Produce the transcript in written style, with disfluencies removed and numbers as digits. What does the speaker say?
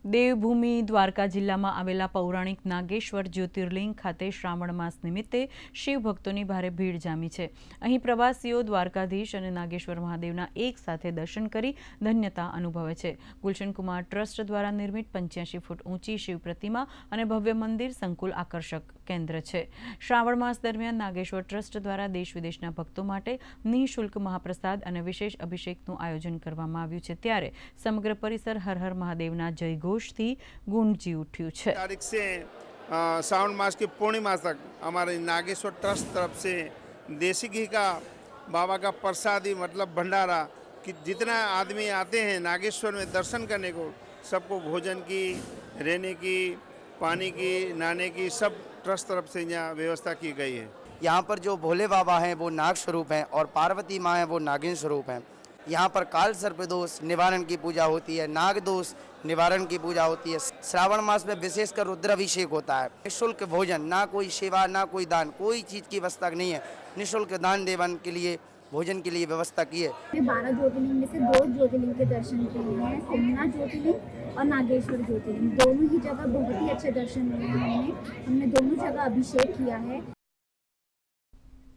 દેવભૂમિ દ્વારકા જિલ્લામાં આવેલા પૌરાણિક નાગેશ્વર જ્યોતિર્લિંગ ખાતે શ્રાવણ માસ નિમિત્તે શિવ ભક્તોની ભારે ભીડ જામી છે। અહીં પ્રવાસીઓ દ્વારકાધીશ અને નાગેશ્વર મહાદેવના એક સાથે દર્શન કરી ધન્યતા અનુભવે છે। ગુલશન કુમાર ટ્રસ્ટ દ્વારા નિર્મિત 85 ફૂટ ઊંચી શિવ પ્રતિમા અને ભવ્ય મંદિર સંકુલ આકર્ષક કેન્દ્ર છે। શ્રાવણ માસ દરમિયાન નાગેશ્વર ટ્રસ્ટ દ્વારા દેશ વિદેશના ભક્તો માટે નિઃશુલ્ક મહાપ્રસાદ અને વિશેષ અભિષેકનું આયોજન કરવામાં આવ્યું છે। ત્યારે સમગ્ર પરિસર હર હર મહાદેવના જય घोषथी गूंजी उठ्યું છે। तारीख से श्रावण मास की पूर्णिमा तक हमारे नागेश्वर ट्रस्ट तरफ से देसी घी का बाबा का प्रसादी मतलब भंडारा कि जितना आदमी आते हैं नागेश्वर में दर्शन करने को सबको भोजन की, रहने की, पानी की, नहाने की सब ट्रस्ट तरफ से यहाँ व्यवस्था की गई है। यहाँ पर जो भोले बाबा हैं वो नाग स्वरूप हैं और पार्वती माँ हैं वो नागिन स्वरूप हैं। यहाँ पर काल सर्प दोष निवारण की पूजा होती है, नाग दोष निवारण की पूजा होती है। श्रावण मास में विशेषकर रुद्राभिषेक होता है। निःशुल्क भोजन, ना कोई सेवा ना कोई दान, कोई चीज़ की व्यवस्था नहीं है। निःशुल्क दान देवन के लिए भोजन के लिए व्यवस्था की है। 12 ज्योतिर्लिंग में से 2 ज्योतिर्लिंग के दर्शन किए हैं, सोमनाथ ज्योतिर्लिंग और नागेश्वर ज्योतिर्लिंग। दोनों ही जगह बहुत ही अच्छे दर्शन हुए हैं। हमने दोनों जगह अभिषेक किया है।